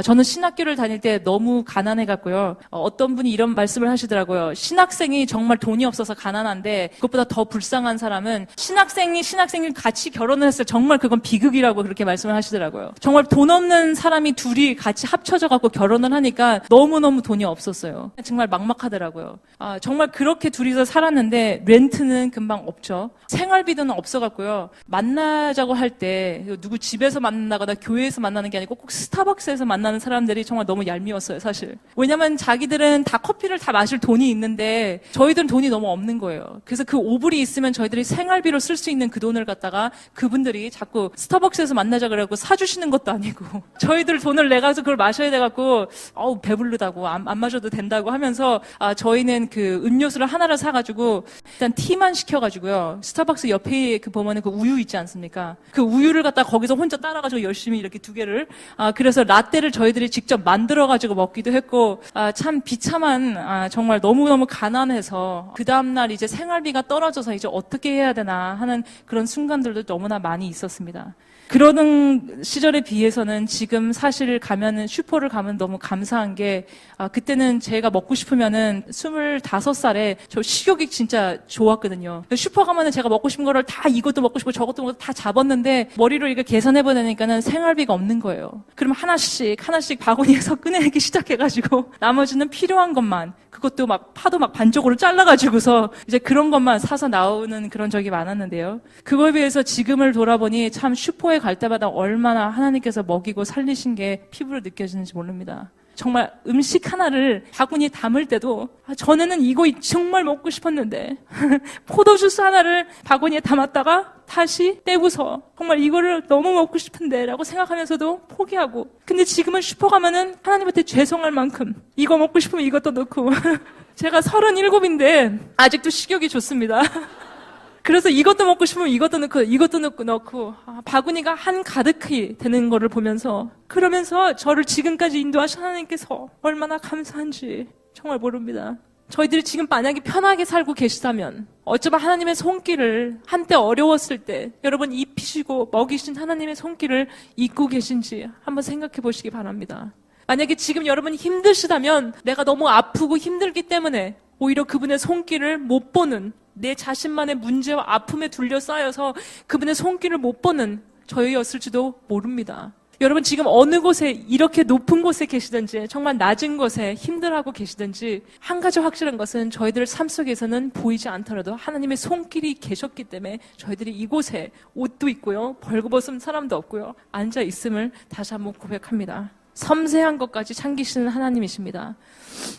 저는 신학교를 다닐 때 너무 가난해갖고요. 어떤 분이 이런 말씀을 하시더라고요. 신학생이 정말 돈이 없어서 가난한데 그것보다 더 불쌍한 사람은 신학생이 같이 결혼을 했어요. 정말 그건 비극이라고 그렇게 말씀을 하시더라고요. 정말 돈 없는 사람이 둘이 같이 합쳐져갖고 결혼을 하니까 너무너무 돈이 없었어요. 정말 막막하더라고요. 정말 그렇게 둘이서 살았는데 렌트는 금방 없죠. 생활비는 없어갖고요. 만나자고 할 때 누구 집에서 만나거나 교회에서 만나는 게 아니고 꼭 스타벅스에서 만나는 사람들이 정말 너무 얄미웠어요, 사실. 왜냐면 자기들은 다 커피를 다 마실 돈이 있는데 저희들은 돈이 너무 없는 거예요. 그래서 그 5불이 있으면 저희들이 생활비로 쓸 수 있는 그 돈을 갖다가 그분들이 자꾸 스타벅스에서 만나자 그래갖고 사주시는 것도 아니고 저희들 돈을 내가서 그걸 마셔야 돼갖고 배부르다고 안 마셔도 된다고 하면서 저희는 그 음료수를 하나를 사가지고 일단 티만 시켜가지고요. 스타벅스 옆에 보면은 그 우유 있지 않습니까? 그 우유를 갖다가 거기서 혼자 따라가지고 열심히 이렇게 2개를 그래서 라떼를 저희들이 직접 만들어가지고 먹기도 했고, 참 비참한, 정말 너무너무 가난해서, 그 다음날 이제 생활비가 떨어져서 이제 어떻게 해야 되나 하는 그런 순간들도 너무나 많이 있었습니다. 그러는 시절에 비해서는 지금 사실 슈퍼를 가면 너무 감사한 게, 그때는 제가 먹고 싶으면은 25살에 저 식욕이 진짜 좋았거든요. 슈퍼 가면은 제가 먹고 싶은 거를 다 이것도 먹고 싶고 저것도 먹고 다 잡았는데 머리로 이거 계산해보니까는 생활비가 없는 거예요. 그럼 하나씩 바구니에서 꺼내기 시작해가지고 나머지는 필요한 것만, 그것도 파도 반쪽으로 잘라가지고서 이제 그런 것만 사서 나오는 그런 적이 많았는데요. 그거에 비해서 지금을 돌아보니 참 슈퍼에 갈 때마다 얼마나 하나님께서 먹이고 살리신 게 피부로 느껴지는지 모릅니다. 정말 음식 하나를 바구니에 담을 때도 전에는 이거 정말 먹고 싶었는데 포도주스 하나를 바구니에 담았다가 다시 떼고서 정말 이거를 너무 먹고 싶은데 라고 생각하면서도 포기하고, 근데 지금은 슈퍼 가면은 하나님한테 죄송할 만큼 이거 먹고 싶으면 이것도 넣고 제가 37인데 아직도 식욕이 좋습니다. 그래서 이것도 먹고 싶으면 이것도 넣고 바구니가 한가득히 되는 거를 보면서, 그러면서 저를 지금까지 인도하신 하나님께서 얼마나 감사한지 정말 모릅니다. 저희들이 지금 만약에 편하게 살고 계시다면 어쩌면 하나님의 손길을 한때 어려웠을 때 여러분 입히시고 먹이신 하나님의 손길을 잊고 계신지 한번 생각해 보시기 바랍니다. 만약에 지금 여러분이 힘드시다면 내가 너무 아프고 힘들기 때문에 오히려 그분의 손길을 못 보는, 내 자신만의 문제와 아픔에 둘러싸여서 그분의 손길을 못 보는 저희였을지도 모릅니다. 여러분 지금 어느 곳에 이렇게 높은 곳에 계시든지 정말 낮은 곳에 힘들어하고 계시든지 한 가지 확실한 것은 저희들 삶 속에서는 보이지 않더라도 하나님의 손길이 계셨기 때문에 저희들이 이곳에 옷도 있고요, 벌거벗은 사람도 없고요, 앉아 있음을 다시 한번 고백합니다. 섬세한 것까지 참기시는 하나님이십니다.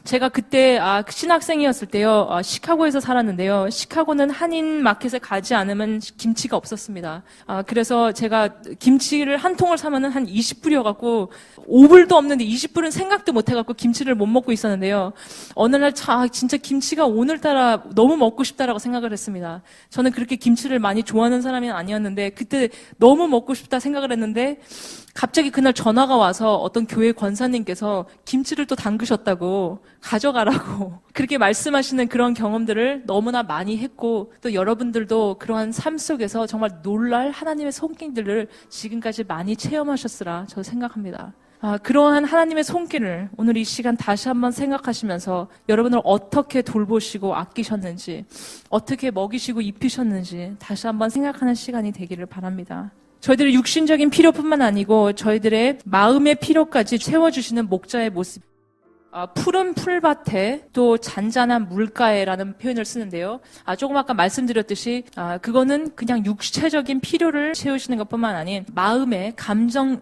제가 그때 신학생이었을 때요, 시카고에서 살았는데요. 시카고는 한인 마켓에 가지 않으면 김치가 없었습니다. 그래서 제가 김치를 한 통을 사면은 한 20불이어갖고 5불도 없는데 20불은 생각도 못해갖고 김치를 못 먹고 있었는데요. 어느 날 진짜 김치가 오늘따라 너무 먹고 싶다라고 생각을 했습니다. 저는 그렇게 김치를 많이 좋아하는 사람이 아니었는데 그때 너무 먹고 싶다 생각을 했는데 갑자기 그날 전화가 와서 어떤 교회 권사님께서 김치를 또 담그셨다고 가져가라고 그렇게 말씀하시는 그런 경험들을 너무나 많이 했고, 또 여러분들도 그러한 삶 속에서 정말 놀랄 하나님의 손길들을 지금까지 많이 체험하셨으라 저 생각합니다. 그러한 하나님의 손길을 오늘 이 시간 다시 한번 생각하시면서 여러분을 어떻게 돌보시고 아끼셨는지, 어떻게 먹이시고 입히셨는지 다시 한번 생각하는 시간이 되기를 바랍니다. 저희들의 육신적인 필요뿐만 아니고 저희들의 마음의 필요까지 채워주시는 목자의 모습. 푸른 풀밭에 또 잔잔한 물가에라는 표현을 쓰는데요. 조금 아까 말씀드렸듯이 그거는 그냥 육체적인 필요를 채우시는 것뿐만 아닌 마음의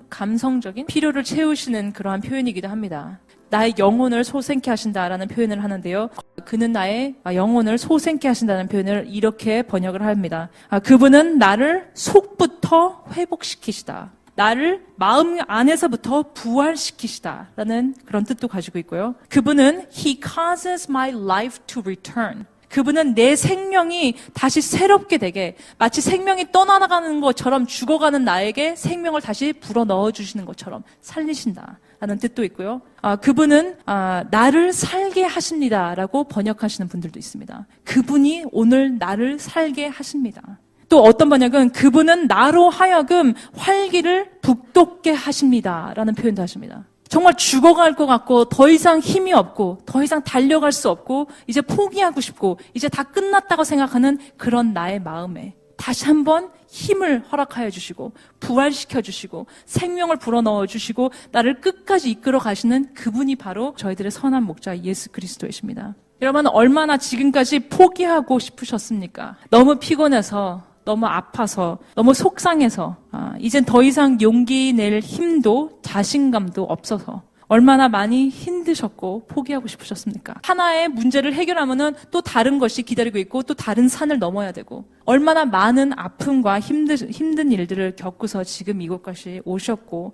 감성적인 필요를 채우시는 그러한 표현이기도 합니다. 나의 영혼을 소생케 하신다라는 표현을 하는데요. 그는 나의 영혼을 소생케 하신다는 표현을 이렇게 번역을 합니다. 그분은 나를 속부터 회복시키시다. 나를 마음 안에서부터 부활시키시다라는 그런 뜻도 가지고 있고요. 그분은 He causes my life to return. 그분은 내 생명이 다시 새롭게 되게, 마치 생명이 떠나가는 것처럼 죽어가는 나에게 생명을 다시 불어넣어 주시는 것처럼 살리신다 라는 뜻도 있고요. 그분은 나를 살게 하십니다라고 번역하시는 분들도 있습니다. 그분이 오늘 나를 살게 하십니다. 또 어떤 번역은 그분은 나로 하여금 활기를 북돋게 하십니다라는 표현도 하십니다. 정말 죽어갈 것 같고 더 이상 힘이 없고 더 이상 달려갈 수 없고 이제 포기하고 싶고 이제 다 끝났다고 생각하는 그런 나의 마음에 다시 한번 힘을 허락하여 주시고 부활시켜 주시고 생명을 불어넣어 주시고 나를 끝까지 이끌어 가시는 그분이 바로 저희들의 선한 목자 예수 그리스도이십니다. 여러분 얼마나 지금까지 포기하고 싶으셨습니까? 너무 피곤해서 너무 아파서 너무 속상해서 이젠 더 이상 용기 낼 힘도 자신감도 없어서 얼마나 많이 힘드셨고 포기하고 싶으셨습니까? 하나의 문제를 해결하면은 또 다른 것이 기다리고 있고 또 다른 산을 넘어야 되고 얼마나 많은 아픔과 힘든 일들을 겪고서 지금 이곳까지 오셨고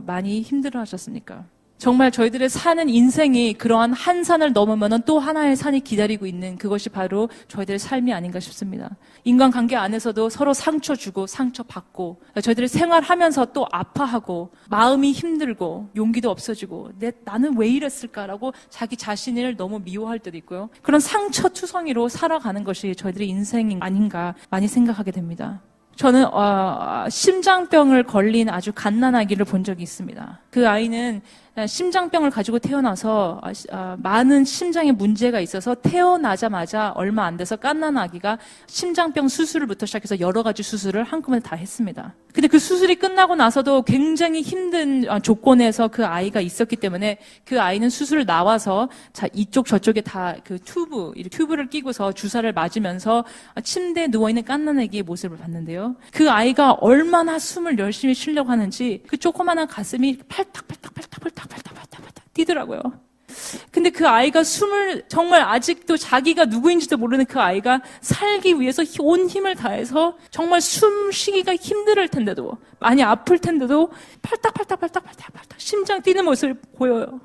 많이 힘들어하셨습니까? 정말 저희들의 사는 인생이 그러한 한 산을 넘으면 또 하나의 산이 기다리고 있는 그것이 바로 저희들의 삶이 아닌가 싶습니다. 인간관계 안에서도 서로 상처 주고 상처 받고 저희들이 생활하면서 또 아파하고 마음이 힘들고 용기도 없어지고 나는 왜 이랬을까라고 자기 자신을 너무 미워할 때도 있고요. 그런 상처투성이로 살아가는 것이 저희들의 인생이 아닌가 많이 생각하게 됩니다. 저는 심장병을 걸린 아주 갓난아기를 본 적이 있습니다. 그 아이는 심장병을 가지고 태어나서 많은 심장에 문제가 있어서 태어나자마자 얼마 안 돼서 갓난아기가 심장병 수술부터 시작해서 여러 가지 수술을 한꺼번에 다 했습니다. 근데 그 수술이 끝나고 나서도 굉장히 힘든 조건에서 그 아이가 있었기 때문에 그 아이는 수술을 나와서 이쪽 저쪽에 다 그 튜브를 끼고서 주사를 맞으면서 침대에 누워있는 갓난아기의 모습을 봤는데요. 그 아이가 얼마나 숨을 열심히 쉬려고 하는지 그 조그마한 가슴이 팔딱팔딱 뛰더라고요. 근데 그 아이가 숨을 정말 아직도 자기가 누구인지도 모르는 그 아이가 살기 위해서 온 힘을 다해서 정말 숨 쉬기가 힘들 텐데도 많이 아플 텐데도 팔딱팔딱 심장 뛰는 모습을 보여요.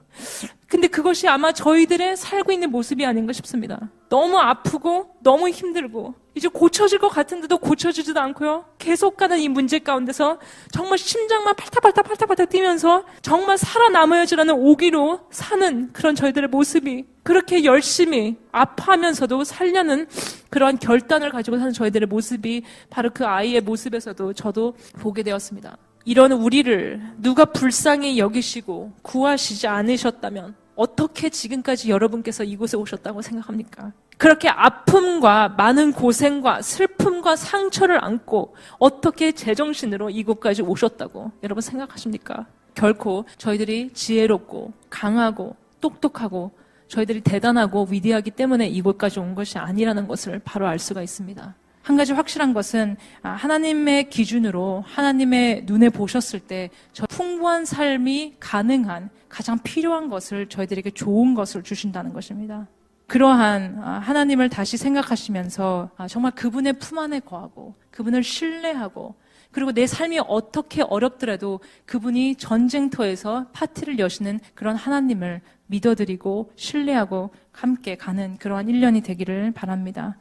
근데 그것이 아마 저희들의 살고 있는 모습이 아닌가 싶습니다. 너무 아프고 너무 힘들고 이제 고쳐질 것 같은데도 고쳐지지도 않고요. 계속 가는 이 문제 가운데서 정말 심장만 팔딱팔딱 뛰면서 정말 살아남아야지라는 오기로 사는 그런 저희들의 모습이 그렇게 열심히 아파하면서도 살려는 그러한 결단을 가지고 사는 저희들의 모습이 바로 그 아이의 모습에서도 저도 보게 되었습니다. 이런 우리를 누가 불쌍히 여기시고 구하시지 않으셨다면 어떻게 지금까지 여러분께서 이곳에 오셨다고 생각합니까? 그렇게 아픔과 많은 고생과 슬픔과 상처를 안고 어떻게 제정신으로 이곳까지 오셨다고 여러분 생각하십니까? 결코 저희들이 지혜롭고 강하고 똑똑하고 저희들이 대단하고 위대하기 때문에 이곳까지 온 것이 아니라는 것을 바로 알 수가 있습니다. 한 가지 확실한 것은 하나님의 기준으로 하나님의 눈에 보셨을 때 저 풍부한 삶이 가능한 가장 필요한 것을 저희들에게 좋은 것을 주신다는 것입니다. 그러한 하나님을 다시 생각하시면서 정말 그분의 품 안에 거하고 그분을 신뢰하고 그리고 내 삶이 어떻게 어렵더라도 그분이 전쟁터에서 파티를 여시는 그런 하나님을 믿어드리고 신뢰하고 함께 가는 그러한 1년이 되기를 바랍니다.